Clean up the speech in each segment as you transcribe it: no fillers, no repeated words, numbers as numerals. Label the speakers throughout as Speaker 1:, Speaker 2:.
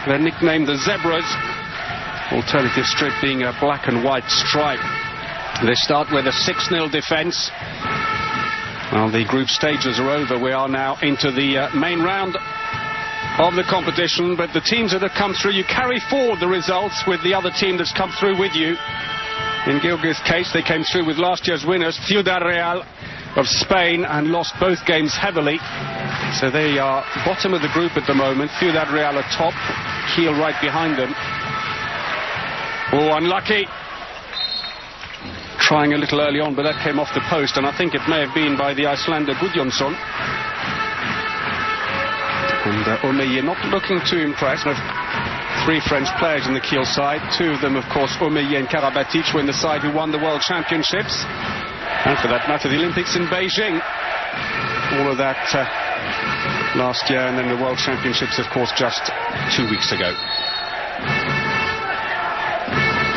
Speaker 1: They're nicknamed the Zebras. Alternative strip being a black and white stripe. They start with a 6-0 defence. Well, the group stages are over. We are now into the main round of the competition, but the teams that have come through, you carry forward the results with the other team that's come through with you. In Gilgir's case, they came through with last year's winners, Ciudad Real of Spain, and lost both games heavily. So they are bottom of the group at the moment. Ciudad Real are top, Kiel right behind them. Oh, unlucky. Trying a little early on, but that came off the post, and I think it may have been by the Icelander Gudjonsson. And Omeyer not looking too impressed. Three French players in the Kiel side. Two of them, of course, Omeyer and Karabatic, were in the side who won the World Championships. And for that matter, the Olympics in Beijing. All of that last year, and then the World Championships, of course, just 2 weeks ago.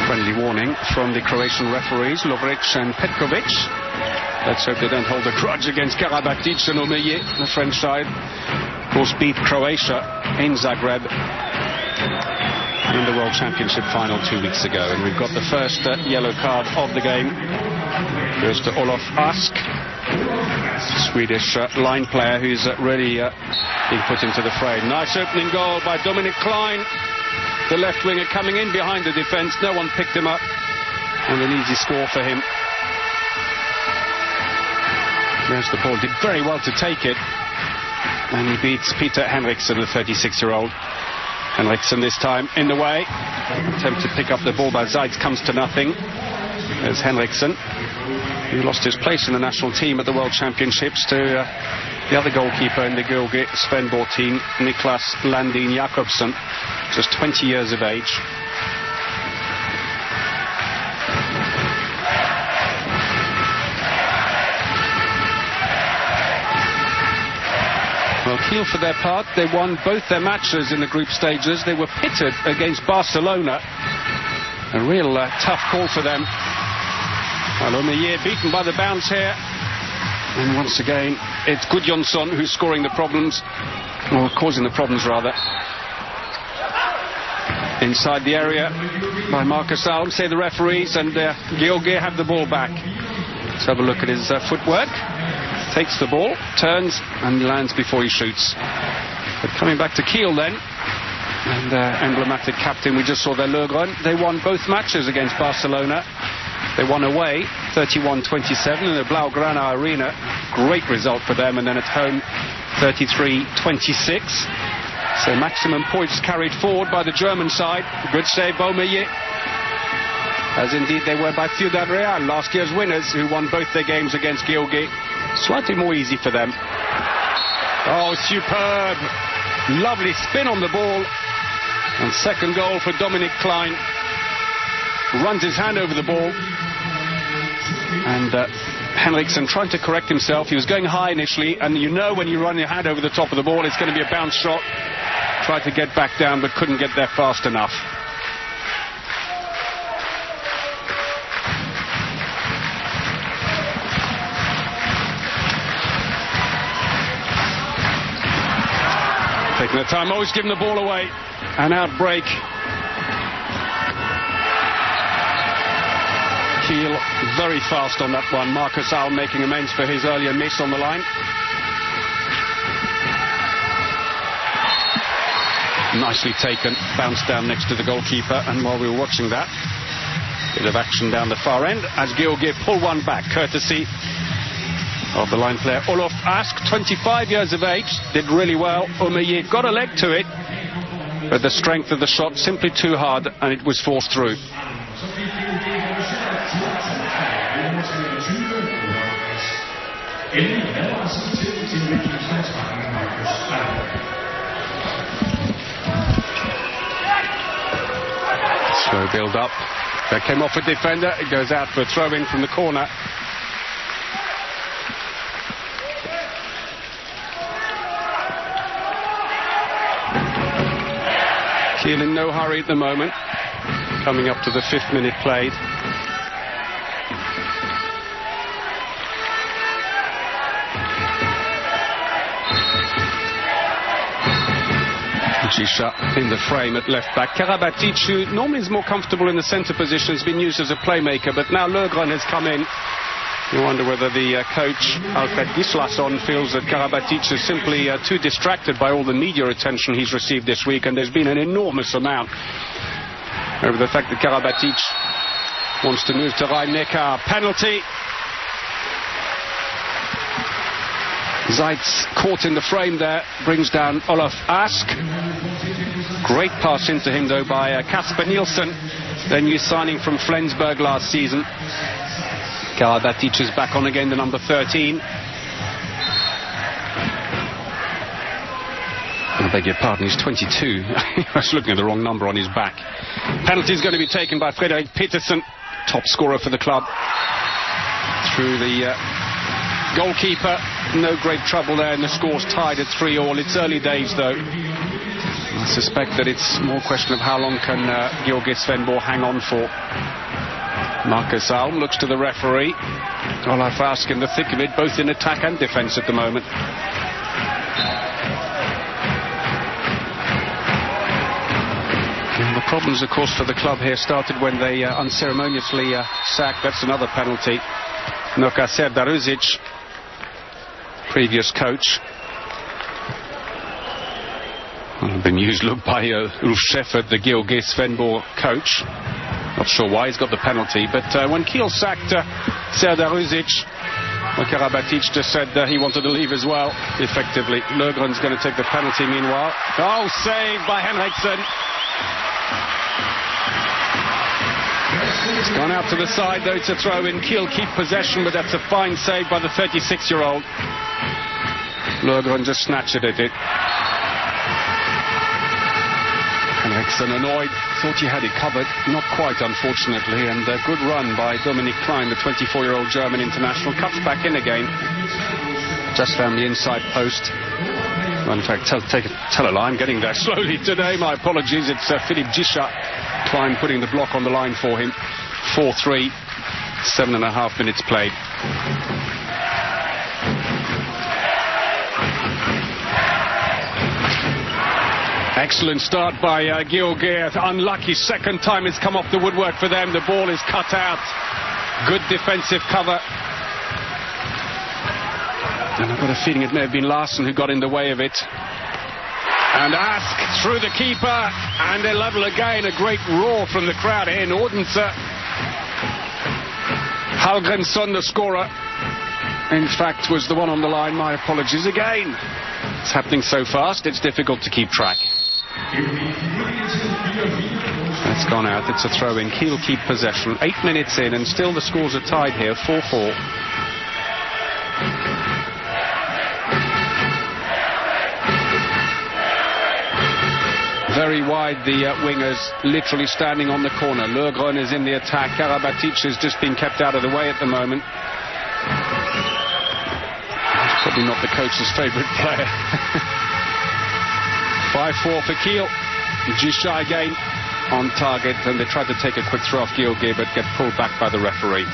Speaker 1: Friendly warning from the Croatian referees, Lovric and Petkovic. Let's hope they don't hold a grudge against Karabatic and Omeyer, the French side. Of course, beat Croatia in Zagreb in the World Championship final 2 weeks ago. And we've got the first yellow card of the game. Goes to Olof Ask, Swedish line player who's really being put into the fray. Nice opening goal by Dominic Klein, the left winger, coming in behind the defence. No one picked him up, and an easy score for him. There's the ball. Did very well to take it, and he beats Peter Henriksen, the 36-year-old. Henriksen this time in the way. Attempt to pick up the ball by Zeitz comes to nothing. There's Henriksen, who lost his place in the national team at the World Championships to the other goalkeeper in the Gilgir Svendborg team, Niklas Landin Jakobsen, just 20 years of age. Well, Kiel, for their part, they won both their matches in the group stages. They were pitted against Barcelona. A real tough call for them. Well, Omeyer beaten by the bounce here. And once again, it's Gudjonsson who's scoring the problems, or causing the problems rather. Inside the area by Marcus Alm, say the referees, and Gilgir have the ball back. Let's have a look at his footwork. Takes the ball, turns, and lands before he shoots. But coming back to Kiel then, and emblematic captain, we just saw their Lögren. They won both matches against Barcelona. They won away 31-27 in the Blaugrana Arena. Great result for them. And then at home 33-26. So maximum points carried forward by the German side. Good save, Omeyer. As indeed they were by Ciudad Real, last year's winners, who won both their games against Gilgir. Slightly more easy for them. Oh, superb. Lovely spin on the ball. And second goal for Dominic Klein. Runs his hand over the ball. And Henriksen trying to correct himself. He was going high initially, and you know when you run your hand over the top of the ball, it's going to be a bounce shot. Tried to get back down, but couldn't get there fast enough. Taking the time, always giving the ball away. An outbreak. Kiel very fast on that one. Marcus Alm making amends for his earlier miss on the line. Nicely taken. Bounced down next to the goalkeeper. And while we were watching that, bit of action down the far end as Gilgir pull one back, courtesy of the line player Olof Ask, 25 years of age, did really well. Omeyer got a leg to it, but the strength of the shot simply too hard, and it was forced through. Slow build up. That came off a defender. It goes out for a throw in from the corner. Kiel in no hurry at the moment, coming up to the 5th minute played. Gisha in the frame at left back. Karabatic, who normally is more comfortable in the centre position, has been used as a playmaker, but now Lögren has come in. You wonder whether the coach, Alfred Gislason, feels that Karabatic is simply too distracted by all the media attention he's received this week, and there's been an enormous amount over the fact that Karabatic wants to move to Rhein-Neckar. Penalty. Zeitz caught in the frame there, brings down Olaf Ask. Great pass into him though by Kasper Nielsen, their new signing from Flensburg last season. Karabatic is back on again, the number 13. I beg your pardon, he's 22. I was looking at the wrong number on his back. Penalty is going to be taken by Frederik Petersen, top scorer for the club. Through the goalkeeper, no great trouble there, and the score's tied at 3-3. It's early days though. I suspect that it's more a question of how long can Georgi Svendborg hang on for. Marcus Alm looks to the referee. Olaf Ask in the thick of it, both in attack and defence at the moment. And the problems, of course, for the club here started when they unceremoniously sacked, that's another penalty, Noka Serdaruzic, previous coach. Well, bemused look by Ulf Schäffert, the Georgi Svendborg coach. Not sure why he's got the penalty, but when Kiel sacked Serdaruzic, Karabatic just said he wanted to leave as well, effectively. Lögren's going to take the penalty meanwhile. Oh, saved by Henriksen. It's gone out to the side, though. It's a throw-in. Kiel keep possession, but that's a fine save by the 36-year-old. Lögren just snatched at it. Henriksen annoyed, thought he had it covered. Not quite, unfortunately, and a good run by Dominik Klein, the 24-year-old German international. Cuts back in again. Just found the inside post. Well, in fact, tell a lie, I'm getting there slowly today. My apologies. It's Philipp Gisha. Klein putting the block on the line for him. 4-3, 7.5 minutes played. Excellent start by Georgi. Unlucky second time it's come off the woodwork for them. The ball is cut out. Good defensive cover. And I've got a feeling it may have been Larsen who got in the way of it. And Ask through the keeper. And they level again. A great roar from the crowd here in Odense. Hallgrimsson, the scorer, in fact, was the one on the line. My apologies again. It's happening so fast, it's difficult to keep track. It's gone out. It's a throw-in. Kiel keep possession. 8 minutes in, and still the scores are tied here. 4-4. Very wide, the wingers literally standing on the corner. Lögren is in the attack. Karabatic has just been kept out of the way at the moment. He's probably not the coach's favourite player. 5-4 for Kiel. Gisha again on target, and they tried to take a quick throw off Georgi, but get pulled back by the referee.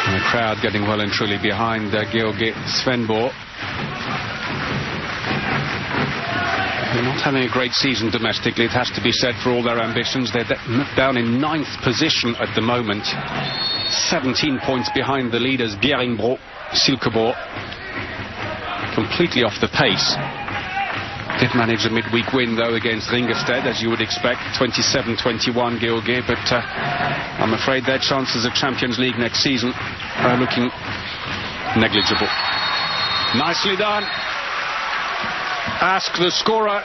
Speaker 1: And the crowd getting well and truly behind Georgi Svendborg. They're not having a great season domestically, it has to be said, for all their ambitions. They're down in 9th position at the moment. 17 points behind the leaders, Bjerringbro, Silkeborg. Completely off the pace. Did manage a midweek win, though, against Ringerstedt, as you would expect. 27-21, Georgi, but I'm afraid their chances of Champions League next season are looking negligible. Nicely done. Ask the scorer,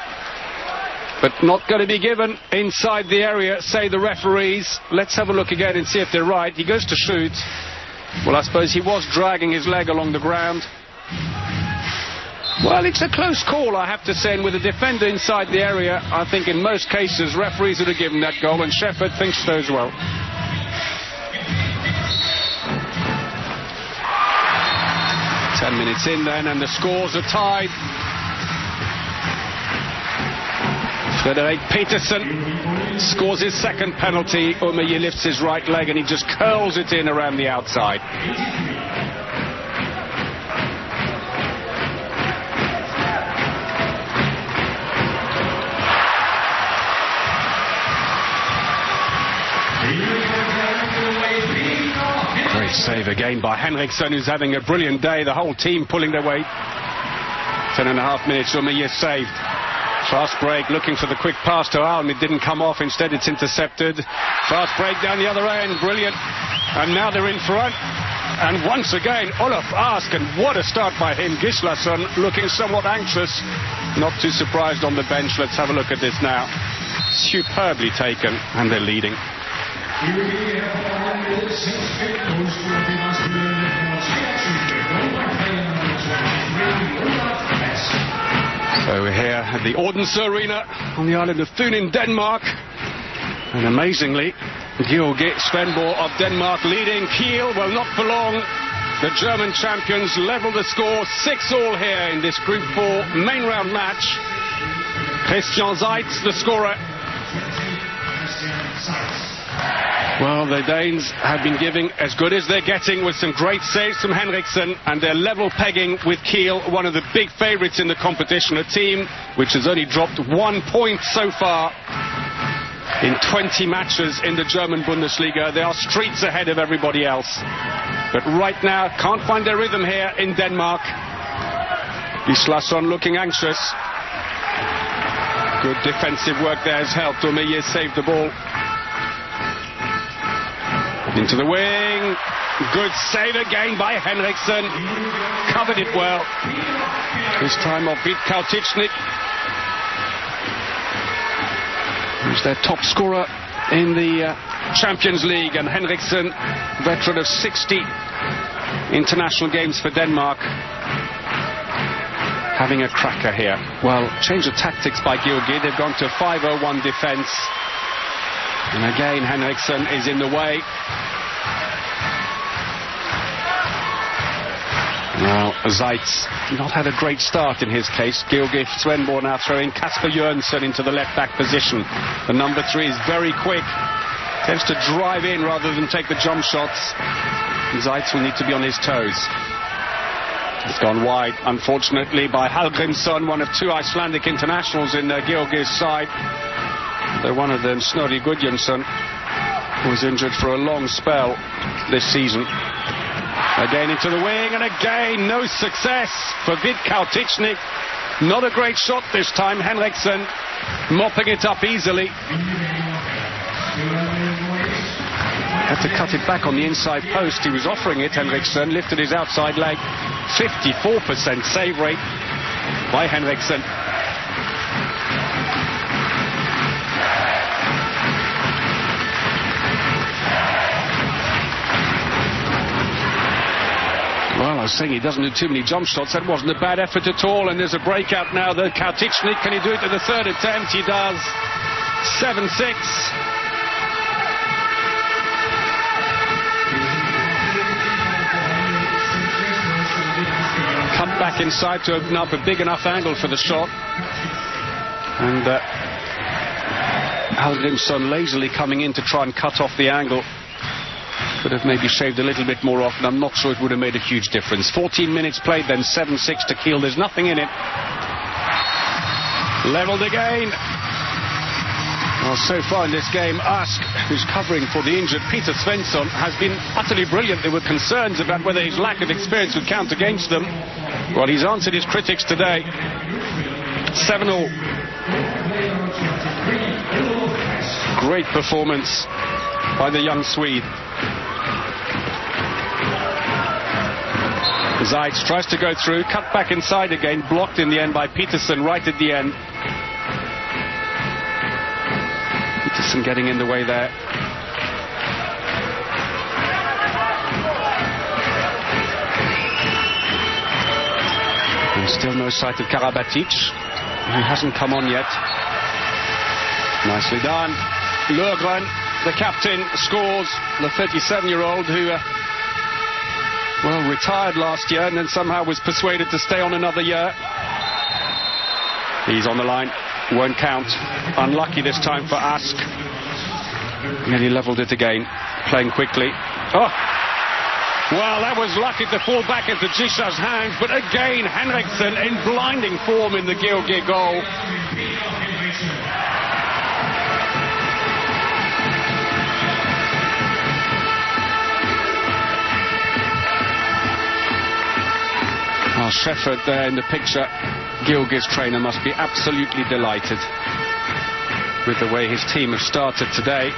Speaker 1: but not going to be given inside the area, say the referees. Let's have a look again and see if they're right. He goes to shoot. Well, I suppose he was dragging his leg along the ground. Well, it's a close call, I have to say, and with a defender inside the area, I think in most cases referees would have given that goal, and Schäffert thinks so as well. Ten minutes in then, and the scores are tied. Frederik Petersen scores his second penalty. Omeyer lifts his right leg and he just curls it in around the outside. Great save again by Henriksen, who's having a brilliant day. The whole team pulling their weight. 10.5 minutes, Omeyer saved. Fast break, looking for the quick pass to Alm. It didn't come off. Instead, it's intercepted. Fast break down the other end. Brilliant. And now they're in front. And once again, Olaf Ask. And what a start by him. Gislason looking somewhat anxious. Not too surprised on the bench. Let's have a look at this now. Superbly taken. And they're leading. So we're here at the Odense Arena on the island of Thun in Denmark. And amazingly, Georgi Svendborg of Denmark leading Kiel. Well, not for long. The German champions level the score 6-all here in this Group 4 main round match. Christian Zeitz, the scorer. Well, the Danes have been giving as good as they're getting with some great saves from Henriksen, and they're level pegging with Kiel, one of the big favourites in the competition, a team which has only dropped 1 point so far in 20 matches in the German Bundesliga. They are streets ahead of everybody else. But right now, can't find their rhythm here in Denmark. Gislason looking anxious. Good defensive work there has helped. Omeyer saved the ball. Into the wing. Good save again by Henriksen. Covered it well. This time off beat Kautičnik, who's their top scorer in the Champions League. And Henriksen, veteran of 60 international games for Denmark, having a cracker here. Well, change of tactics by Georgi. They've gone to 5-0-1 defence. And again, Henriksen is in the way. Well, Zeitz not had a great start in his case. Georgi Svendborg now throwing Kasper Jørgensen into the left-back position. The number 3 is very quick. Tends to drive in rather than take the jump shots. Zeitz will need to be on his toes. It's gone wide, unfortunately, by Hallgrimsson, one of 2 Icelandic internationals in Georgi's side. Though one of them, Snorri Gudjonsson, was injured for a long spell this season. Again into the wing, and again no success for Vid Kautičnik. Not a great shot this time. Henriksen mopping it up easily. Had to cut it back on the inside post. He was offering it, Henriksen, lifted his outside leg. 54% save rate by Henriksen. Well, I was saying he doesn't do too many jump shots. That wasn't a bad effort at all. And there's a breakout now. The Kautičnik, can he do it at the 3rd attempt? He does. 7-6. Cut back inside to open up a big enough angle for the shot. And Hallgrimsson lazily coming in to try and cut off the angle. Could have maybe shaved a little bit more off, and I'm not sure it would have made a huge difference. 14 minutes played, then 7-6 to Kiel. There's nothing in it. Levelled again. Well, so far in this game, Ask, who's covering for the injured Peter Svensson, has been utterly brilliant. There were concerns about whether his lack of experience would count against them. Well, he's answered his critics today. 7-all. Great performance by the young Swede. Zeitz tries to go through, cut back inside again, blocked in the end by Petersen right at the end. Petersen getting in the way there. And still no sight of Karabatic, who hasn't come on yet. Nicely done. Løgren, the captain, scores. The 37-year-old who well, retired last year and then somehow was persuaded to stay on another year. He's on the line. Won't count. Unlucky this time for Ask. Nearly levelled it again. Playing quickly. Oh! Well, that was lucky to fall back into Jisha's hands, but again, Henriksen in blinding form in the Georgi goal. Well, Shefford there in the picture. Georgi's trainer must be absolutely delighted with the way his team have started today.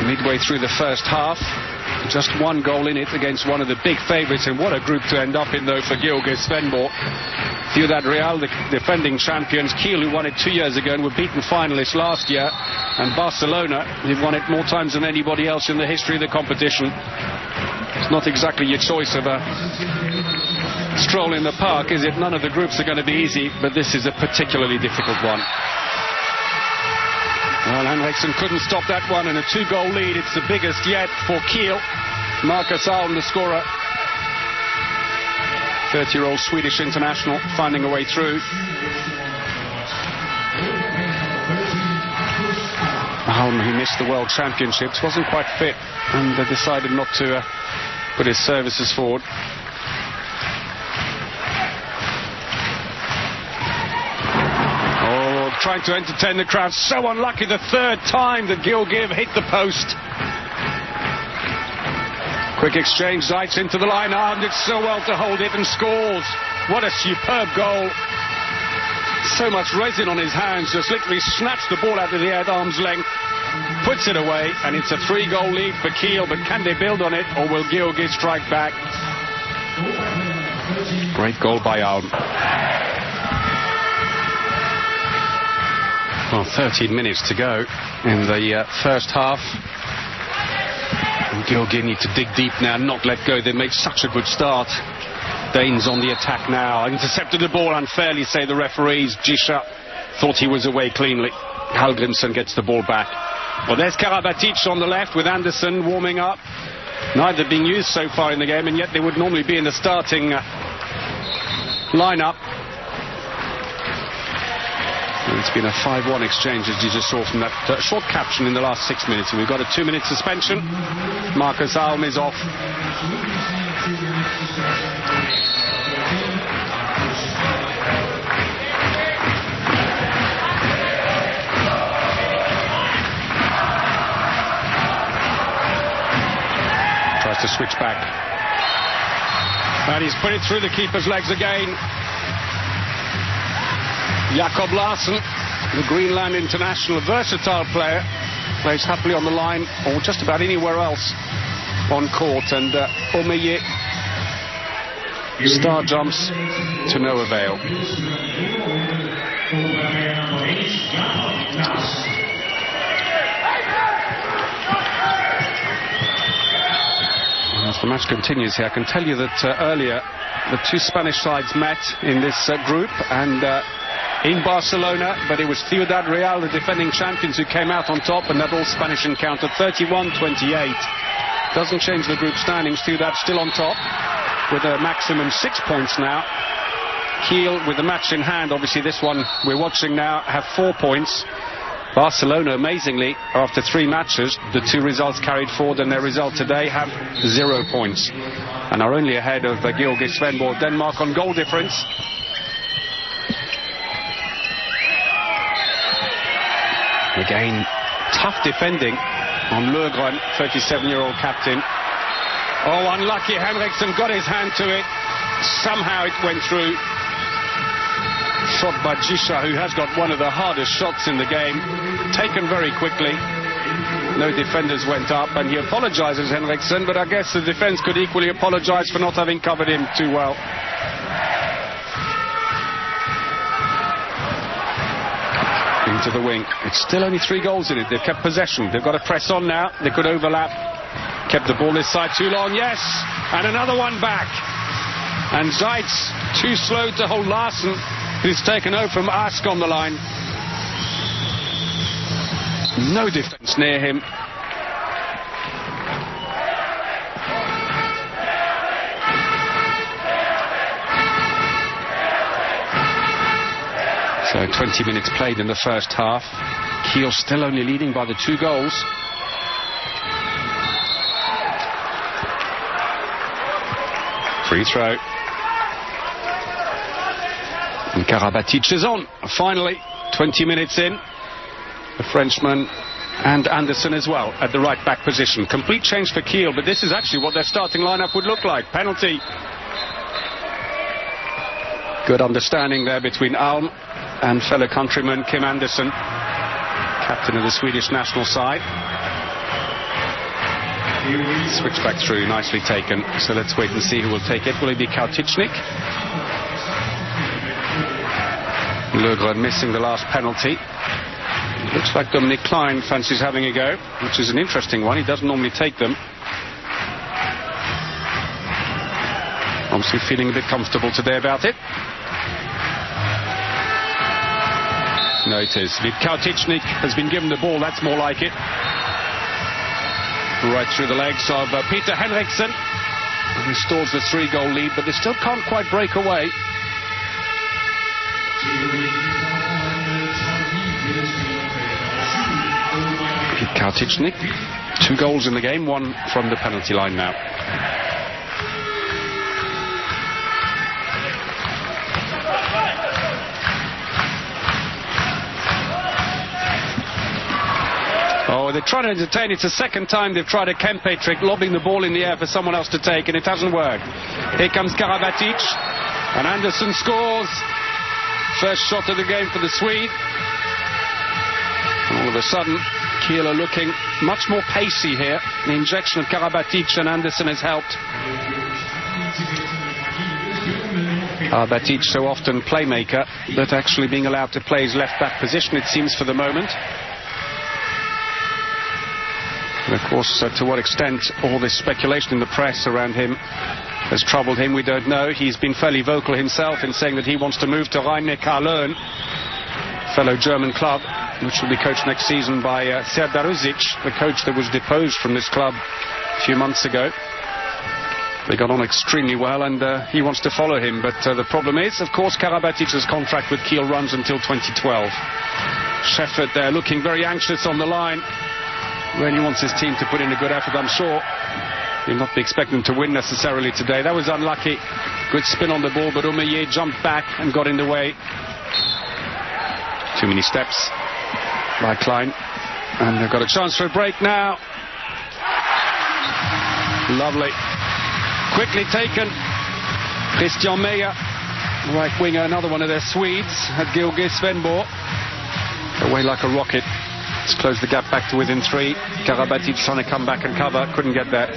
Speaker 1: Midway through the first half, just one goal in it against one of the big favourites, and what a group to end up in though for Georgi Svendborg. Ciudad Real, the defending champions, Kiel, who won it 2 years ago and were beaten finalists last year, and Barcelona, who've won it more times than anybody else in the history of the competition. It's not exactly your choice of a stroll in the park, is it? None of the groups are going to be easy, but this is a particularly difficult one. Well, Henriksen couldn't stop that one, and a 2-goal lead. It's the biggest yet for Kiel. Marcus Alm, the scorer. 30-year-old Swedish international, finding a way through. Alm, who missed the World Championships, wasn't quite fit, and decided not to put his services forward. Trying to entertain the crowd. So unlucky the third time that Georgiev hit the post. Quick exchange, Zaitz into the line, and did so well to hold it and scores. What a superb goal. So much resin on his hands, just literally snatched the ball out of the air at arm's length, puts it away, and it's a 3-goal lead for Kiel, but can they build on it, or will Georgi strike back? Great goal by Alm. Well, 13 minutes to go in the first half. And Georgi need to dig deep now, not let go. They made such a good start. Danes on the attack now. Intercepted the ball unfairly, say the referees. Jisha thought he was away cleanly. Hallgrimsson gets the ball back. Well, there's Karabatic on the left with Andersson warming up. Neither being used so far in the game, and yet they would normally be in the starting lineup. It's been a 5-1 exchange, as you just saw from that short caption in the last 6 minutes. And we've got a 2-minute suspension. Marcus Alm is off. Tries to switch back. And he's put it through the keeper's legs again. Jakob Larsen, the Greenland international, versatile player, plays happily on the line or just about anywhere else on court, and Omeye star jumps to no avail. As the match continues here, I can tell you that earlier the two Spanish sides met in this group, and in Barcelona, but it was Ciudad Real, the defending champions, who came out on top, and that all Spanish encounter 31-28. Doesn't change the group standings. Ciudad still on top with a maximum 6 points now. Kiel with the match in hand, obviously this one we're watching now, have 4 points. Barcelona, amazingly, after 3 matches, the 2 results carried forward, and their result today, have 0 points and are only ahead of Georgi Svendborg. Denmark on goal difference. Again, tough defending on Løgren, 37-year-old captain. Oh, unlucky. Henriksen got his hand to it. Somehow it went through. Shot by Jisha, who has got one of the hardest shots in the game. Taken very quickly. No defenders went up, and he apologises, Henriksen, but I guess the defence could equally apologise for not having covered him too well. Into the wing. It's still only 3 goals in it. They've kept possession. They've got to press on now. They could overlap. Kept the ball this side too long. Yes! And another one back. And Zaitz too slow to hold Larsen, who's taken over from Ask on the line. No defence near him. So 20 minutes played in the first half. Kiel still only leading by the 2 goals. Free throw. And Karabatic is on. Finally, 20 minutes in. The Frenchman and Anderson as well at the right back position. Complete change for Kiel, but this is actually what their starting lineup would look like. Penalty. Good understanding there between Alm and fellow countryman Kim Anderson, captain of the Swedish national side. Switch back through, nicely taken. So let's wait and see who will take it. Will it be Kauticnik? Lögren missing the last penalty. Looks like Dominic Klein fancies having a go, which is an interesting one. He doesn't normally take them. Obviously feeling a bit comfortable today about it. No, it is. Kauticnik has been given the ball. That's more like it. Right through the legs of Peter Henriksen. Restores the 3-goal lead, but they still can't quite break away. Kauticnik, 2 goals in the game, 1 from the penalty line now. Oh, they're trying to entertain. It's the second time they've tried a Kempe trick, lobbing the ball in the air for someone else to take, and it hasn't worked. Here comes Karabatic, and Anderson scores. First shot of the game for the Swede. All of a sudden, Kiel are looking much more pacey here. The injection of Karabatic and Anderson has helped. Karabatic, so often playmaker, but actually being allowed to play his left-back position, it seems, for the moment. And of course, to what extent all this speculation in the press around him has troubled him, we don't know. He's been fairly vocal himself in saying that he wants to move to Rhein-Neckar-Löwen, fellow German club, which will be coached next season by Serdar Uzic, the coach that was deposed from this club a few months ago. They got on extremely well, and he wants to follow him. But the problem is, of course, Karabatic's contract with Kiel runs until 2012. Sheffert there looking very anxious on the line. Really wants his team to put in a good effort, I'm sure. He'll not be expecting to win necessarily today. That was unlucky. Good spin on the ball, but Omeyer jumped back and got in the way. Too many steps by Klein. And they've got a chance for a break now. Lovely. Quickly taken. Christian Meyer, right winger, another one of their Swedes, at Georgi Svendborg. Away like a rocket. Let's close the gap back to within 3. Karabatic trying to come back and cover. Couldn't get there.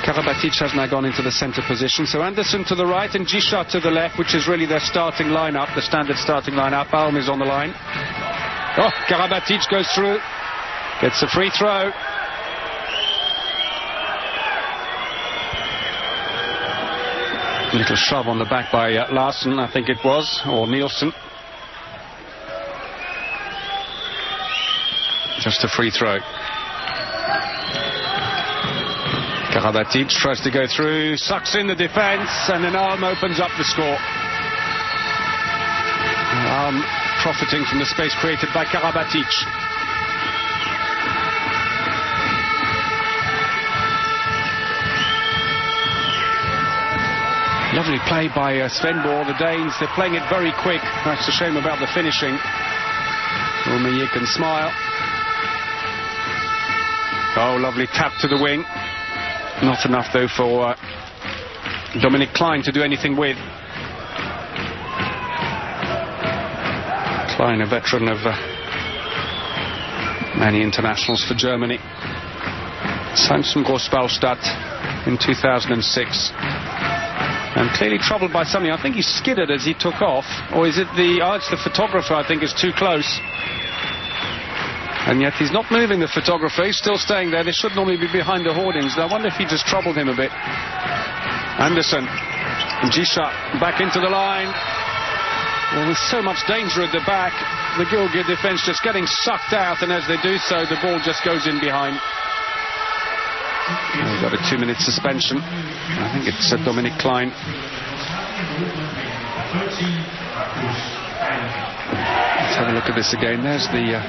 Speaker 1: Karabatic has now gone into the centre position. So Anderson to the right and Gisha to the left, which is really their starting lineup, the standard starting lineup. Alm is on the line. Oh, Karabatic goes through. Gets a free throw. Little shove on the back by Larsen, I think it was, or Nielsen. Just a free throw. Karabatic tries to go through, sucks in the defence, and then Alm opens up the score. Alm profiting from the space created by Karabatic. Lovely play by Svendborg. The Danes, they're playing it very quick. That's a shame about the finishing. Omeyer can smile. Oh, lovely tap to the wing. Not enough, though, for Dominic Klein to do anything with. Klein, a veteran of many internationals for Germany. Signed from Großballstadt in 2006. And clearly troubled by something. I think he skidded as he took off. Or is it it's the photographer, I think, is too close. And yet he's not moving, the photographer. He's still staying there. They should normally be behind the hoardings. I wonder if he just troubled him a bit. Anderson. And Gisha back into the line. Well, there's so much danger at the back. The Georgia defence just getting sucked out. And as they do so, the ball just goes in behind. We've got a 2-minute suspension. I think it's Dominic Klein. Let's have a look at this again. There's the...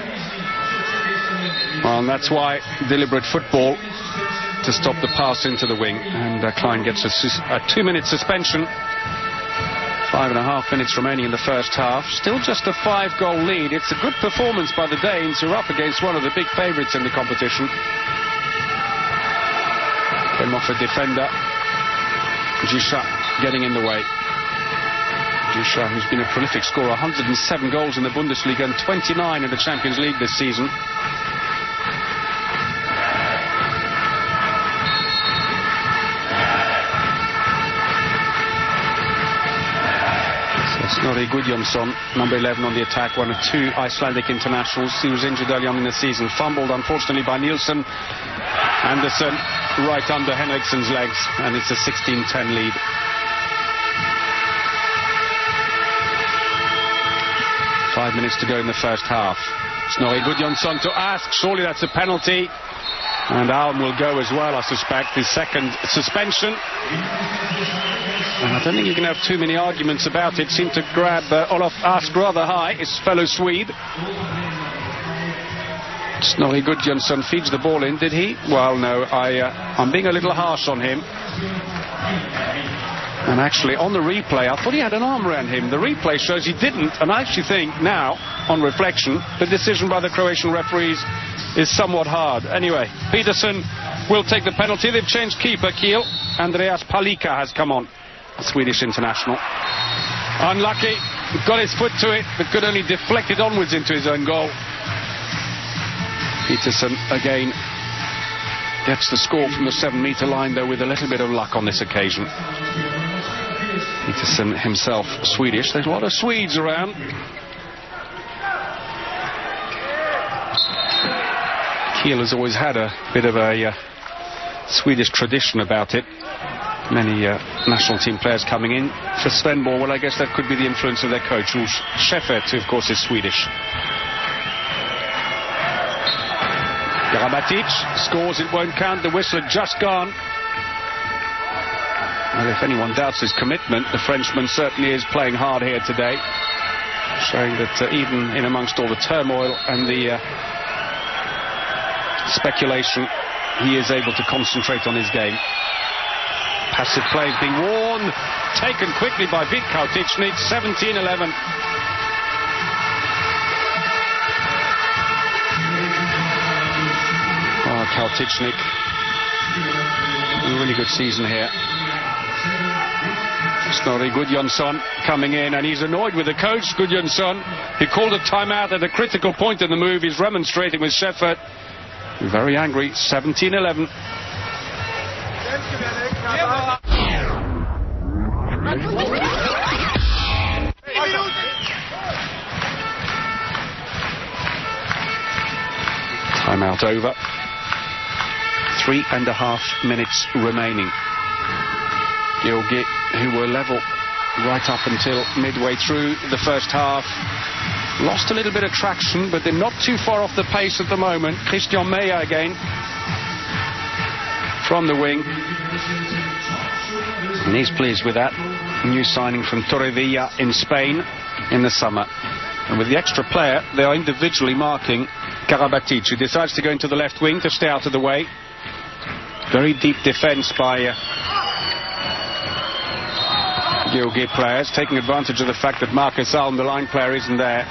Speaker 1: well, and that's why deliberate football to stop the pass into the wing. And Klein gets a 2-minute suspension. 5.5 minutes remaining in the first half. Still just a 5-goal lead. It's a good performance by the Danes, who are up against one of the big favourites in the competition. Came off a defender. Jisha getting in the way. Jisha, who's been a prolific scorer, 107 goals in the Bundesliga and 29 in the Champions League this season. Snorri Gudjonsson, number 11 on the attack, one of 2 Icelandic internationals. He was injured early on in the season, fumbled unfortunately by Nielsen. Anderson right under Henriksen's legs, and it's a 16-10 lead. Five minutes to go in the first half. Snorri Gudjonsson to ask, surely that's a penalty. And Alm will go as well, I suspect, his second suspension. And I don't think you can have too many arguments about it. Seemed to grab Olof Ask rather high, his fellow Swede. Snorri Gudjonsson feeds the ball in, did he? Well, no, I'm being a little harsh on him. And actually, on the replay, I thought he had an arm around him. The replay shows he didn't, and I actually think now, on reflection, the decision by the Croatian referees is somewhat hard. Anyway, Peterson will take the penalty. They've changed keeper, Kiel. Andreas Palika has come on, a Swedish international. Unlucky, got his foot to it, but could only deflect it onwards into his own goal. Peterson again gets the score from the 7-metre line, though with a little bit of luck on this occasion. Peterson himself Swedish. There's a lot of Swedes around. Kiel has always had a bit of a Swedish tradition about it. Many national team players coming in. For Svendborg, well, I guess that could be the influence of their coach, Ulf Schäffert, who of course is Swedish. Karabatic scores, it won't count. The whistle had just gone. Well, if anyone doubts his commitment, the Frenchman certainly is playing hard here today, showing that even in amongst all the turmoil and the speculation, he is able to concentrate on his game. Passive play is being worn, taken quickly by Vit Kauticnik, 17-11. Oh, Kauticnik, a really good season here. Snorri Gudjonsson coming in, and he's annoyed with the coach, Gudjonsson. He called a timeout at a critical point in the move. He's remonstrating with Schäffert. Very angry, 17-11. Timeout over. 3.5 minutes remaining. Georgi, who were level right up until midway through the first half, lost a little bit of traction, but they're not too far off the pace at the moment. Christian Meyer again from the wing, and he's pleased with that. New signing from Torrevilla in Spain in the summer. And with the extra player, they are individually marking Karabatic, who decides to go into the left wing to stay out of the way. Very deep defence by Georgi players, taking advantage of the fact that Marcus Alm, the line player, isn't there.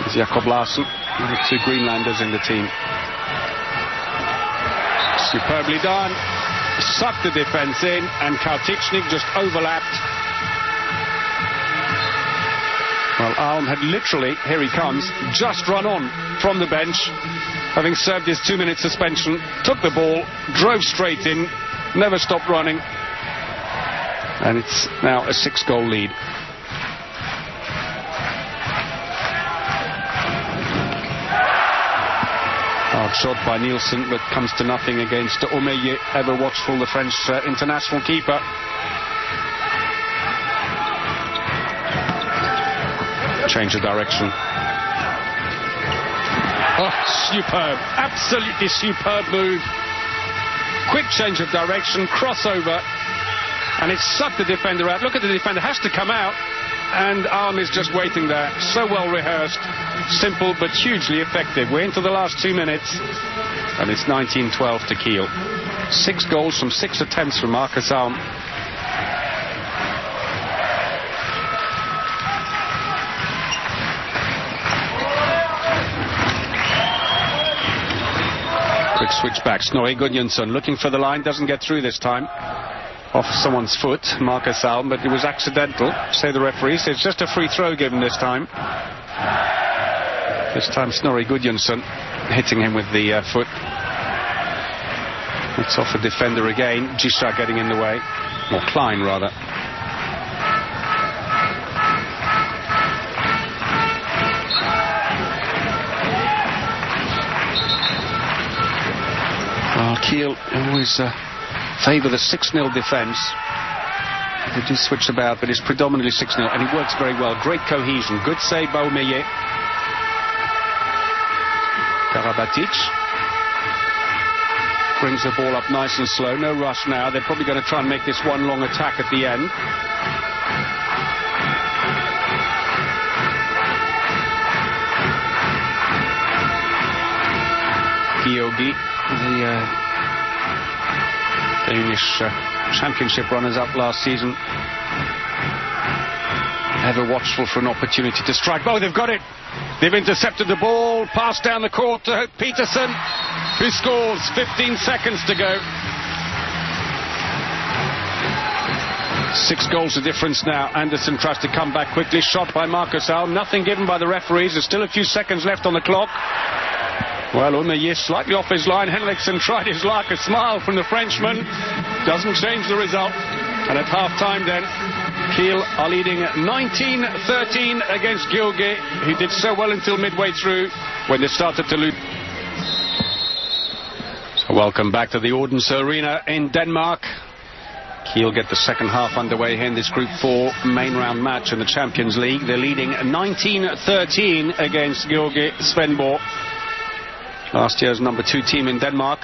Speaker 1: There's Jakob Larsen, one of 2 Greenlanders in the team. Superbly done. Sucked the defence in, and Kauticnik just overlapped. Well, Alm had literally, here he comes, just run on from the bench, having served his 2-minute suspension, took the ball, drove straight in, never stopped running. And it's now a 6-goal lead. Hard shot by Nielsen, but comes to nothing against Omeye, ever watchful, the French international keeper. Change of direction. Oh, superb. Absolutely superb move quick change of direction, crossover, and it sucked the defender out. Look at the defender, has to come out, and Alm is just waiting there. So well rehearsed, simple but hugely effective. We're into the last 2 minutes, and it's 19-12 to Kiel. 6 goals from 6 attempts from Marcus Alm. Quick switch back. Snorri Gudjonsson looking for the line, doesn't get through this time. Off someone's foot, Marcus Alm, but it was accidental, say the referee. So it's just a free throw given this time. This time Snorri Gudjonsson hitting him with the foot. It's off a defender again. Gisha getting in the way. Or Klein, rather. Well, Kiel always favour the 6-0 defence. They do switch about, but it's predominantly 6-0, and it works very well. Great cohesion. Good save by Omeyer. Karabatic brings the ball up nice and slow. No rush now. They're probably going to try and make this one long attack at the end. Georgi, the Danish championship runners-up last season, ever watchful for an opportunity to strike. Oh, they've got it! They've intercepted the ball, passed down the court to Peterson, who scores. 15 seconds to go. 6 goals the difference now. Anderson tries to come back quickly. Shot by Marcus Alm. Nothing given by the referees. There's still a few seconds left on the clock. Well, Omeyer slightly off his line. Henriksen tried his luck. A smile from the Frenchman. Doesn't change the result. And at half-time then, Kiel are leading 19-13 against Georgi, who did so well until midway through when they started to lose. So welcome back to the Odense Arena in Denmark. Kiel get the second half underway here in this Group 4 main round match in the Champions League. They're leading 19-13 against Georgi Svendborg, last year's number 2 team in Denmark.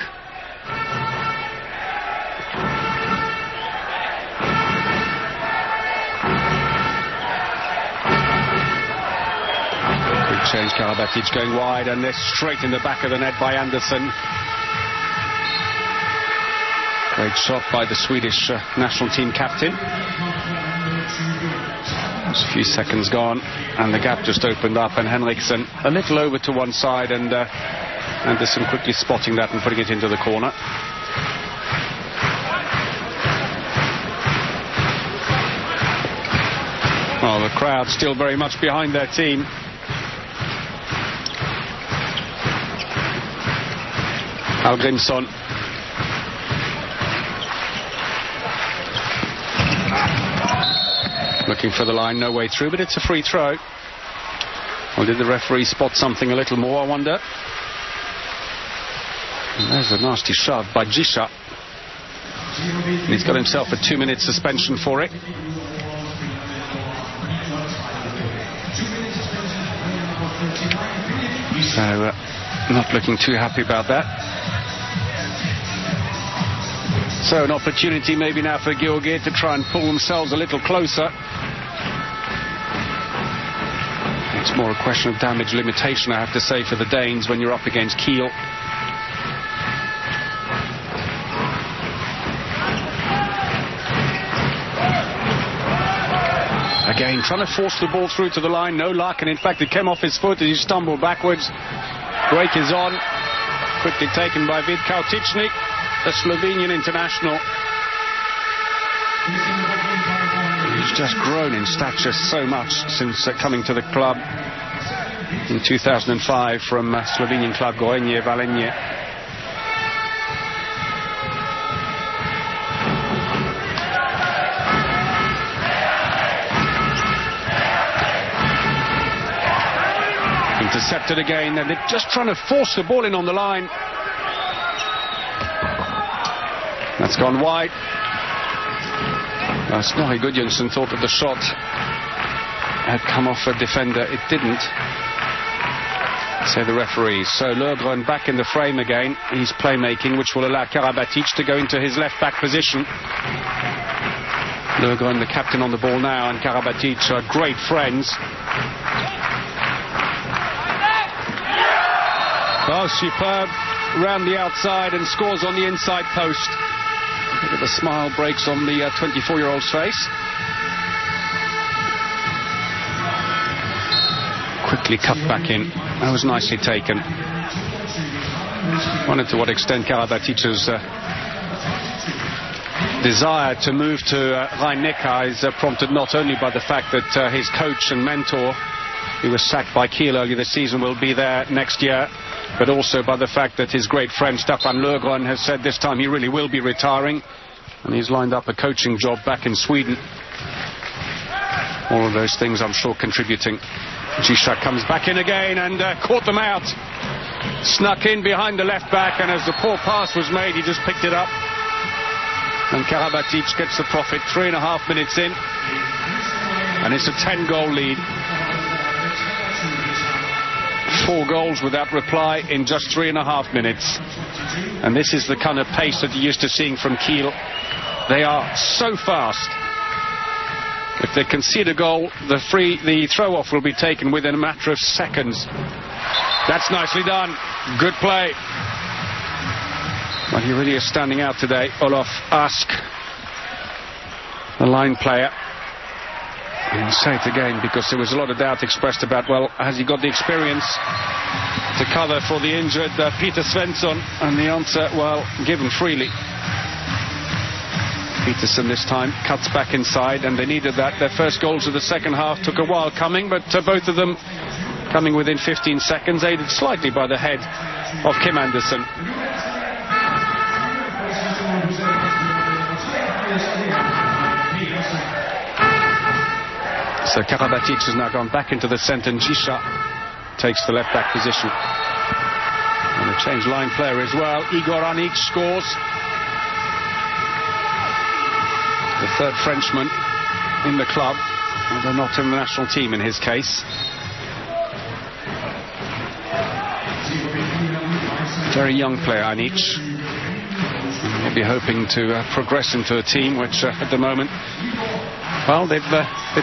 Speaker 1: Quick change, Karabatic going wide, and they're straight in the back of the net by Anderson. Great shot by the Swedish national team captain. There's a few seconds gone, and the gap just opened up, and Henriksen a little over to one side, and Anderson quickly spotting that and putting it into the corner. Well, the crowd still very much behind their team. Algrimsson. Looking for the line, no way through, but it's a free throw. Well, did the referee spot something a little more, I wonder? And there's a nasty shove by Gisha. He's got himself a 2-minute suspension for it. So, not looking too happy about that. So, an opportunity maybe now for Georgi to try and pull themselves a little closer. It's more a question of damage limitation, I have to say, for the Danes when you're up against Kiel. Again, trying to force the ball through to the line, no luck, and in fact it came off his foot as he stumbled backwards. Break is on, quickly taken by Vid Kautičnik, the Slovenian international. He's just grown in stature so much since coming to the club in 2005 from Slovenian club Gorenje Velenje. Intercepted again, and they're just trying to force the ball in on the line. That's gone wide. Snorri Gudjonsson thought that the shot had come off a defender. It didn't. say the referees. So Lergren back in the frame again. He's playmaking, which will allow Karabatic to go into his left-back position. Lergren, the captain, on the ball now, and Karabatic are great friends. Oh, superb. Round the outside and scores on the inside post. A bit of a smile breaks on the 24-year-old's face. Quickly cut back in. That was nicely taken. I wonder to what extent Karabatic's desire to move to Rhein-Neckar is prompted not only by the fact that his coach and mentor, who was sacked by Kiel earlier this season, will be there next year, but also by the fact that his great friend Staffan Lergren has said this time he really will be retiring, and he's lined up a coaching job back in Sweden. All of those things, I'm sure, contributing. Zizek comes back in again and caught them out. Snuck in behind the left back, and as the poor pass was made, he just picked it up. And Karabatic gets the profit 3.5 minutes in, and it's a 10-goal lead. 4 goals without reply in just 3.5 minutes. And this is the kind of pace that you're used to seeing from Kiel. They are so fast. If they concede a goal, the throw-off will be taken within a matter of seconds. That's nicely done. Good play. Well, he really is standing out today. Olof Ask, the line player. I'll say it again because there was a lot of doubt expressed about, well, has he got the experience to cover for the injured Peter Svensson? And the answer, well, given freely. Peterson this time cuts back inside, and they needed that. Their first goals of the second half took a while coming, but both of them coming within 15 seconds, aided slightly by the head of Kim Andersen. So Karabatic has now gone back into the centre, and Zizek takes the left-back position. And a changed line player as well. Igor Anic scores. The third Frenchman in the club, although not in the national team in his case. Very young player, Anic. Maybe hoping to progress into a team which at the moment, well, they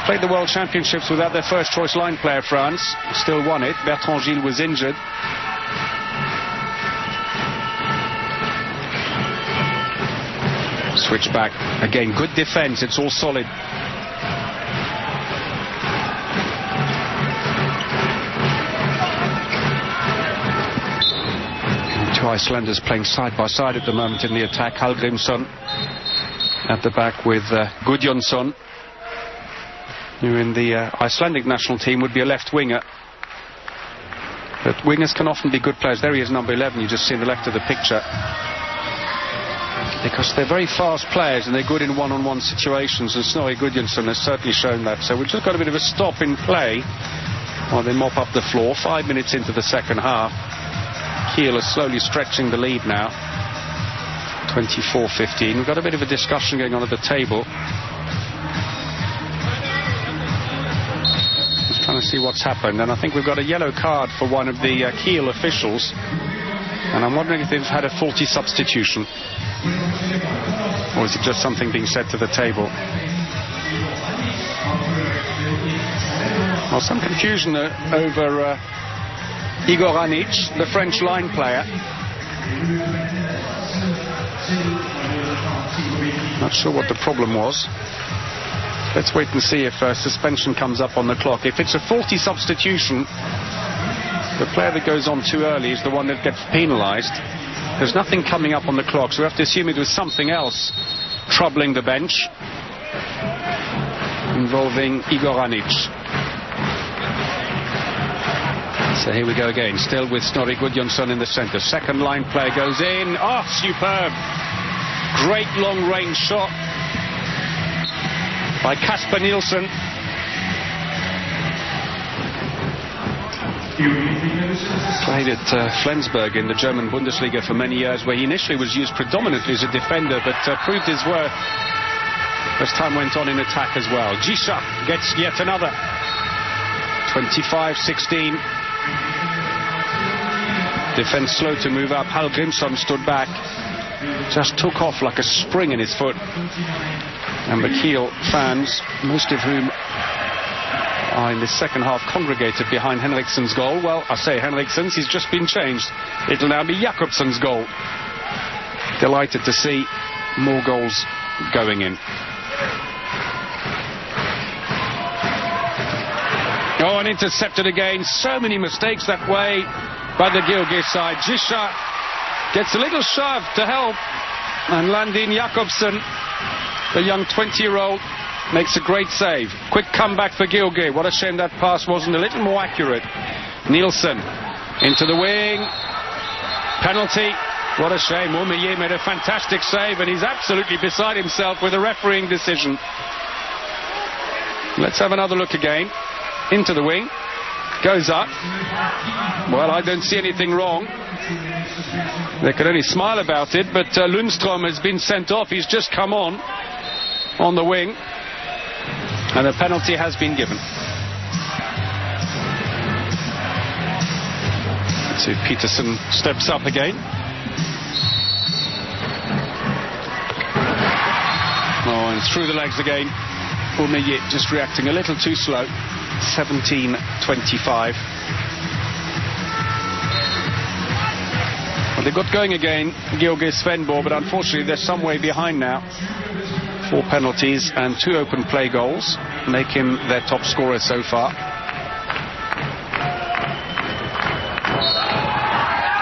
Speaker 1: played the World Championships without their first choice line player, France. Still won it. Bertrand Gilles was injured. Switch back. Again, good defense. It's all solid. Two Icelanders playing side by side at the moment in the attack. Hallgrímsson at the back with Gudjonsson, who in the Icelandic national team would be a left winger. But wingers can often be good players. There he is, number 11. You just see on the left of the picture. Because they're very fast players and they're good in one-on-one situations, and Snorri Gudjonsson has certainly shown that. So we've just got a bit of a stop in play while they mop up the floor. 5 minutes into the second half. Kiel is slowly stretching the lead now. 24-15. We've got a bit of a discussion going on at the table. Just trying to see what's happened, and I think we've got a yellow card for one of the Kiel officials, and I'm wondering if they've had a faulty substitution, or is it just something being said to the table? Well, some confusion over Igor Anic, the French line player. Not sure what the problem was. Let's wait and see if suspension comes up on the clock. If it's a faulty substitution, the player that goes on too early is the one that gets penalised. There's nothing coming up on the clock, so we have to assume it was something else troubling the bench, involving Igor Anic. So here we go again, still with Snorri Gudjonsson in the centre. Second line player goes in. Oh, superb. Great long-range shot by Kasper Nielsen. Played at Flensburg in the German Bundesliga for many years, where he initially was used predominantly as a defender, but proved his worth as time went on in attack as well. Zizek gets yet another. 25-16. Defence slow to move up. Hal Grimson stood back. Just took off like a spring in his foot. And the Kiel fans, most of whom are in the second half congregated behind Henriksen's goal. Well, I say Henriksen's, he's just been changed. It'll now be Jakobsen's goal. Delighted to see more goals going in. Oh, and intercepted again. So many mistakes that way by the Georgi side. Gisha gets a little shove to help, and Landin Jakobsen, the young 20-year-old, makes a great save. Quick comeback for Georgi. What a shame that pass wasn't a little more accurate. Nielsen into the wing. Penalty. What a shame. Oumeyer made a fantastic save, and he's absolutely beside himself with a refereeing decision. Let's have another look again. Into the wing. Goes up. Well, I don't see anything wrong. They can only smile about it, but Lundström has been sent off. He's just come on the wing, and a penalty has been given. Let's see if Peterson steps up again. Oh, and through the legs again. Oumeyer just reacting a little too slow. 17-25. Well, they've got going again, Georgi Svendborg, but unfortunately they're some way behind now. 4 penalties and 2 open play goals make him their top scorer so far.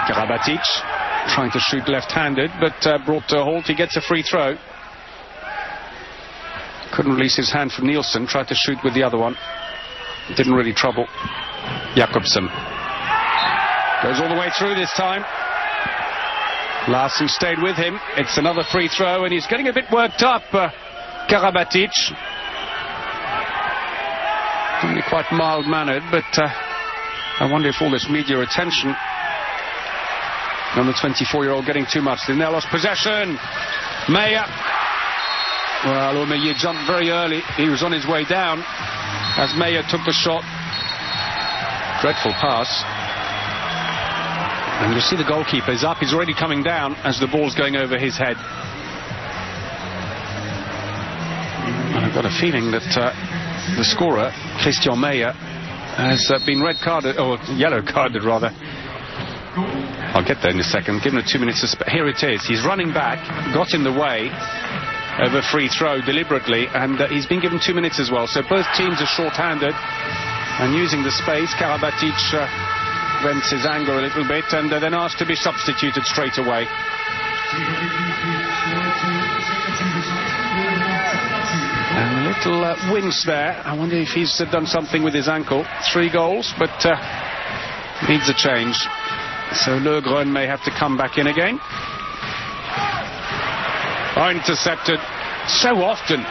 Speaker 1: Karabatic trying to shoot left-handed, but brought to a halt. He gets a free throw. Couldn't release his hand from Nielsen. Tried to shoot with the other one. Didn't really trouble Jakobsen. Goes all the way through this time. Larsen stayed with him. It's another free throw, and he's getting a bit worked up, Karabatic. Only quite mild-mannered, but I wonder if all this media attention on the 24-year-old getting too much. They've now lost possession. Meyer. Well, Oumeyer jumped very early. He was on his way down as Meyer took the shot. Dreadful pass. And you see the goalkeeper's up. He's already coming down as the ball's going over his head. And I've got a feeling that the scorer, Christian Meyer, has been red carded, or yellow carded rather. I'll get there in a second. Give him 2 minutes. Here it is. He's running back, got in the way of a free throw deliberately, and he's been given 2 minutes as well. So both teams are short-handed, and using the space, Karabatic vents his anger a little bit, and then asked to be substituted straight away. And a little wince there. I wonder if he's done something with his ankle. 3 goals, but needs a change. So Lögren may have to come back in again. Are intercepted so often,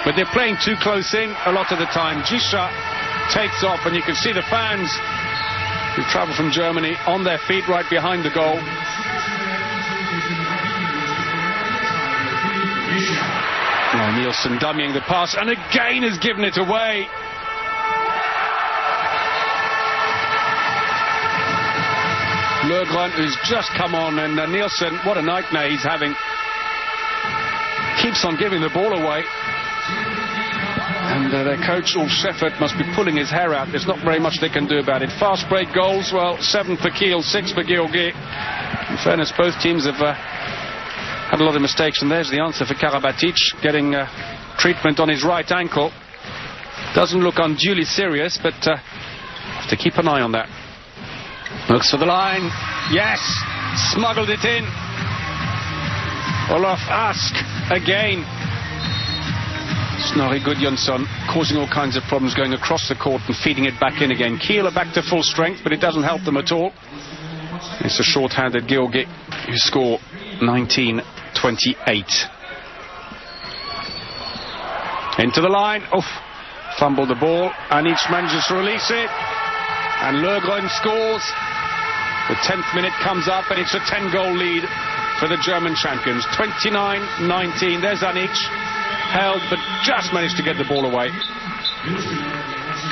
Speaker 1: but they're playing too close in a lot of the time. Gisha takes off, and you can see the fans who travel from Germany on their feet right behind the goal. Oh, Nielsen dummying the pass, and again has given it away. Lögren, who's just come on, and Nielsen, what a nightmare he's having. Keeps on giving the ball away. And their coach, Ulf Scheffert, must be pulling his hair out. There's not very much they can do about it. Fast break goals, well, 7 for Kiel, 6 for Georgi. In fairness, both teams have had a lot of mistakes, and there's the answer for Karabatic, getting treatment on his right ankle. Doesn't look unduly serious, but have to keep an eye on that. Looks for the line. Yes! Smuggled it in. Olof Ask again. Snorri Gudjonsson causing all kinds of problems, going across the court and feeding it back in again. Kiel are back to full strength, but it doesn't help them at all. It's a short-handed Georgi who score 19-28. Into the line. Oof. Fumbled the ball, and each manages to release it. And Lögren scores. The 10th minute comes up, and it's a 10-goal lead for the German champions. 29-19. There's Anic. Held, but just managed to get the ball away.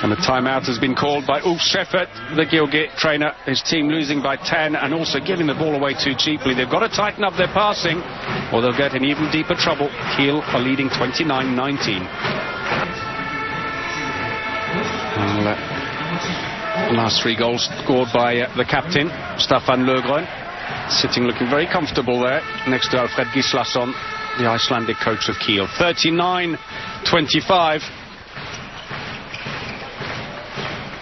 Speaker 1: And the timeout has been called by Ulf Scheffert, the Gilgit trainer. His team losing by 10 and also giving the ball away too cheaply. They've got to tighten up their passing or they'll get in even deeper trouble. Kiel are leading 29-19. Last 3 goals scored by the captain, Staffan Löfgren, sitting looking very comfortable there next to Alfred Gislason, the Icelandic coach of Kiel. 39-25.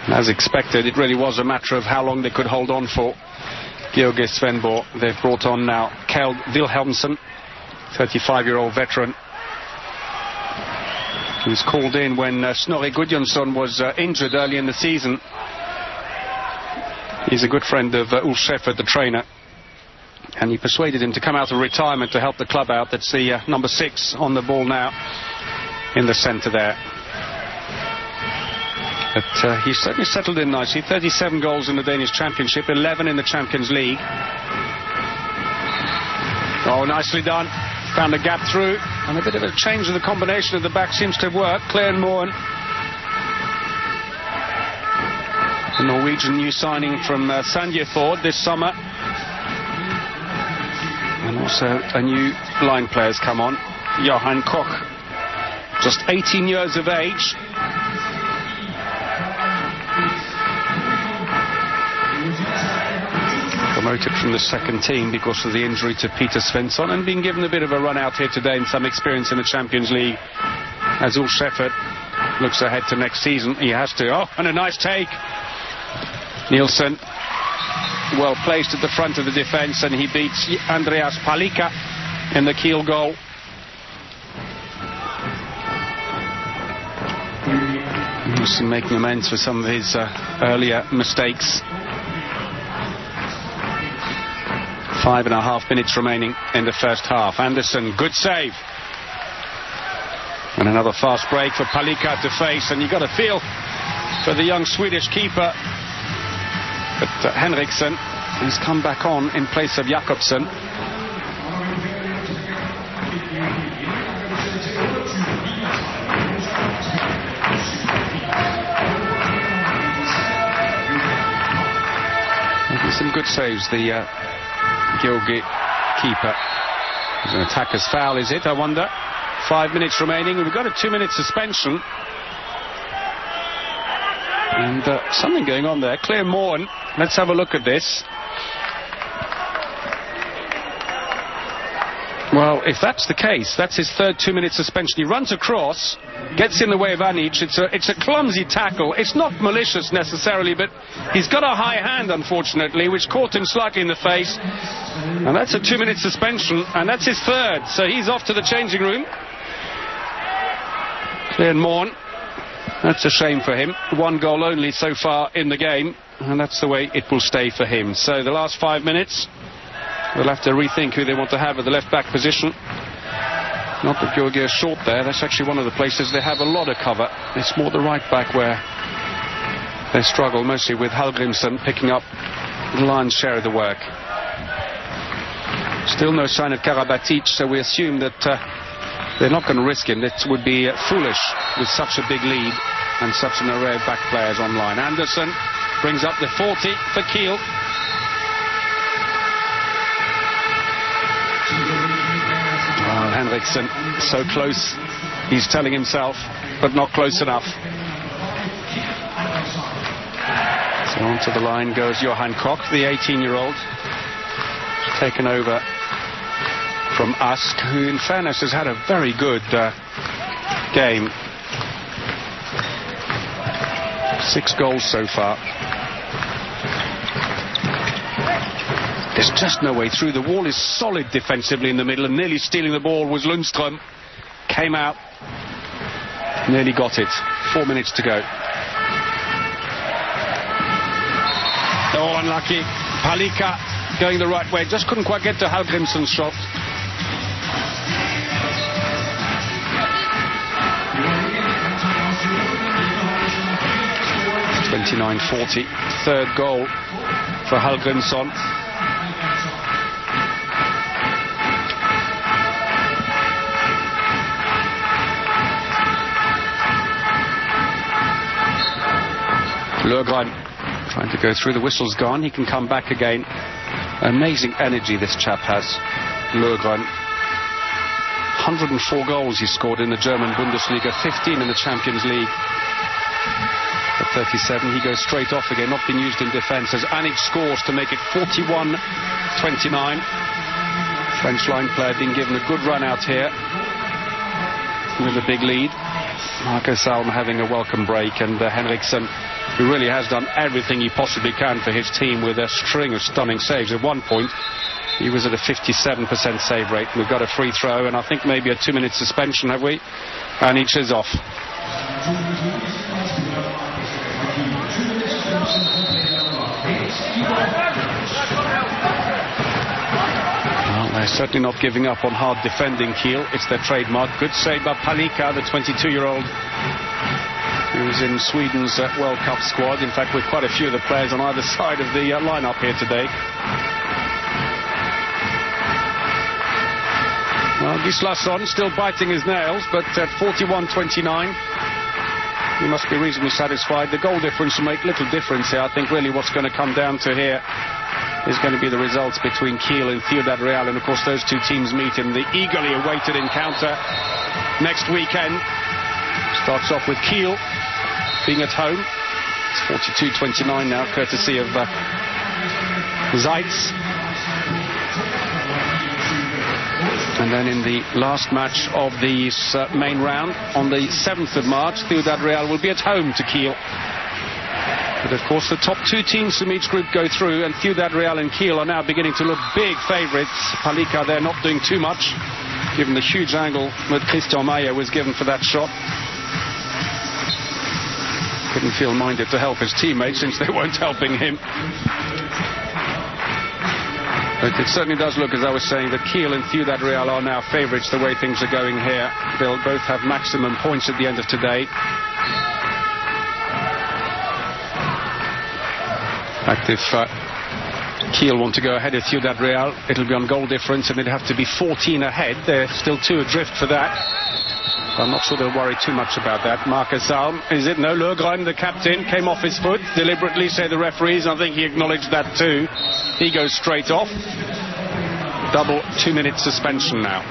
Speaker 1: As expected, it really was a matter of how long they could hold on for. Georgi Svendborg, they've brought on now Kjeld Wilhelmsen, 35-year-old veteran. He was called in when Snorri Gudjonsson was injured early in the season. He's a good friend of Ulf Scheffert, the trainer. And he persuaded him to come out of retirement to help the club out. That's the number 6 on the ball now in the centre there. But he's certainly settled in nicely. 37 goals in the Danish Championship, 11 in the Champions League. Oh, nicely done. Found a gap through. And a bit of a change in the combination of the back seems to have worked. Claren Moen, the Norwegian new signing from Sandefjord this summer. And also a new line player's come on. Johan Koch, just 18 years of age. Promoted from the second team because of the injury to Peter Svensson and being given a bit of a run out here today and some experience in the Champions League. As Ulf Scheffert looks ahead to next season, he has to. Oh, and a nice take. Nielsen well placed at the front of the defence and he beats Andreas Palika in the Kiel goal. Nielsen making amends for some of his earlier mistakes. 5.5 minutes remaining in the first half. Anderson, good save. And another fast break for Palika to face, and you've got to feel for the young Swedish keeper. But Henriksen has come back on in place of Jakobsen. Some good saves, the Gilgit keeper. It's an attacker's foul, is it, I wonder? 5 minutes remaining. We've got a 2-minute suspension. And something going on there. Claren Moen, let's have a look at this. Well, if that's the case, that's his third 2-minute suspension. He runs across, gets in the way of Anic. It's a clumsy tackle. It's not malicious necessarily, but he's got a high hand, unfortunately, which caught him slightly in the face. And that's a 2-minute suspension, and that's his third. So he's off to the changing room. Claren Moen, that's a shame for him. 1 goal only so far in the game, and that's the way it will stay for him. So the last 5 minutes, they'll have to rethink who they want to have at the left-back position. Not that Georgi is short there. That's actually one of the places they have a lot of cover. It's more the right-back where they struggle, mostly with Hallgrimsson picking up the lion's share of the work. Still no sign of Karabatic, so we assume that they're not going to risk him. It would be foolish with such a big lead and such an array of back players online. Anderson brings up the 40 for Kiel. Oh, Henriksen, so close, he's telling himself, but not close enough. So onto the line goes Johan Koch, the 18-year-old, taken over from Ask, who in fairness has had a very good game. 6 goals so far. There's just no way through. The wall is solid defensively in the middle, and nearly stealing the ball was Lundström. Came out, nearly got it. 4 minutes to go. Oh, unlucky. Palika going the right way. Just couldn't quite get to Hallgrimsson's shot. (29-40). Third goal for Hallgrimsson. Lögren trying to go through. The whistle's gone. He can come back again. Amazing energy this chap has, Lögren. 104 goals he scored in the German Bundesliga, 15 in the Champions League. At 37, he goes straight off again, not been used in defence, as Anic scores to make it 41-29. French line player being given a good run out here with a big lead. Marcus Alm having a welcome break, and Henriksen, who really has done everything he possibly can for his team with a string of stunning saves. At one point, he was at a 57% save rate. We've got a free throw, and I think maybe a 2-minute suspension, have we? And each is off. Well, they're certainly not giving up on hard defending, Kiel. It's their trademark. Good save by Palika, the 22-year-old. Who's in Sweden's World Cup squad. In fact, with quite a few of the players on either side of the lineup here today. Well, Gislason still biting his nails, but at 41-29, he must be reasonably satisfied. The goal difference will make little difference here. I think really what's going to come down to here is going to be the results between Kiel and Ciudad Real, and of course those two teams meet in the eagerly awaited encounter next weekend. Starts off with Kiel being at home. It's 42-29 now, courtesy of Zeitz. And then in the last match of the main round, on the 7th of March, Ciudad Real will be at home to Kiel. But of course the top two teams from each group go through, and Ciudad Real and Kiel are now beginning to look big favourites. Palika there not doing too much, given the huge angle that Christian Meyer was given for that shot. Couldn't feel minded to help his teammates since they weren't helping him. But it certainly does look, as I was saying, that Kiel and Ciudad Real are now favourites the way things are going here. They'll both have maximum points at the end of today. In fact, if Kiel want to go ahead of Ciudad Real, it'll be on goal difference, and they'd have to be 14 ahead. They're still 2 adrift for that. I'm not sure they'll worry too much about that. Marcus Alm, is it? No, Lögren, the captain, came off his foot deliberately, say the referees. I think he acknowledged that too. He goes straight off. Double 2-minute suspension now.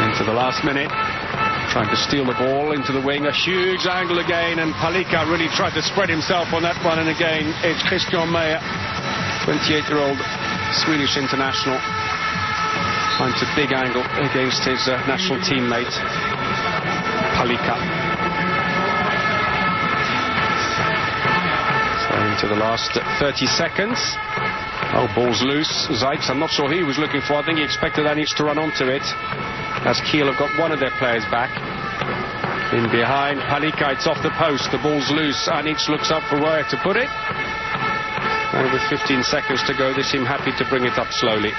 Speaker 1: Into the last minute, trying to steal the ball into the wing. A huge angle again, and Palika really tried to spread himself on that one. And again, it's Christian Meyer, 28-year-old Swedish international. Finds a big angle against his national teammate, Palika. So into the last 30 seconds. Oh, ball's loose. Zeitz, I'm not sure he was looking for. I think he expected Anic to run onto it. As Kiel have got one of their players back. In behind, Palika, it's off the post. The ball's loose. Anic looks up for where to put it. And with 15 seconds to go, they seem happy to bring it up slowly.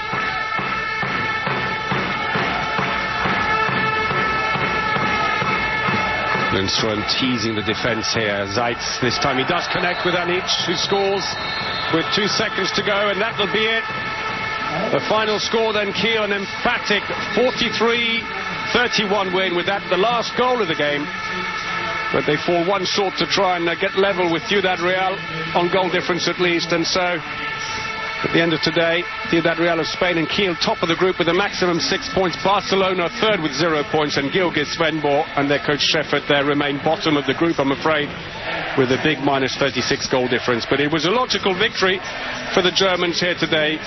Speaker 1: Lindström teasing the defence here. Zeitz, this time he does connect with Anic, who scores with 2 seconds to go, and that'll be it. The final score then, Kiel, an emphatic 43-31 win, with that the last goal of the game. But they fall one short to try and get level with Ciudad Real, on goal difference at least. And so, at the end of today, Ciudad Real of Spain and Kiel top of the group with a maximum 6 points. Barcelona third with 0 points, and Gilgit, Svendborg and their coach Sheffert there remain bottom of the group, I'm afraid, with a big minus 36 goal difference. But it was a logical victory for the Germans here today.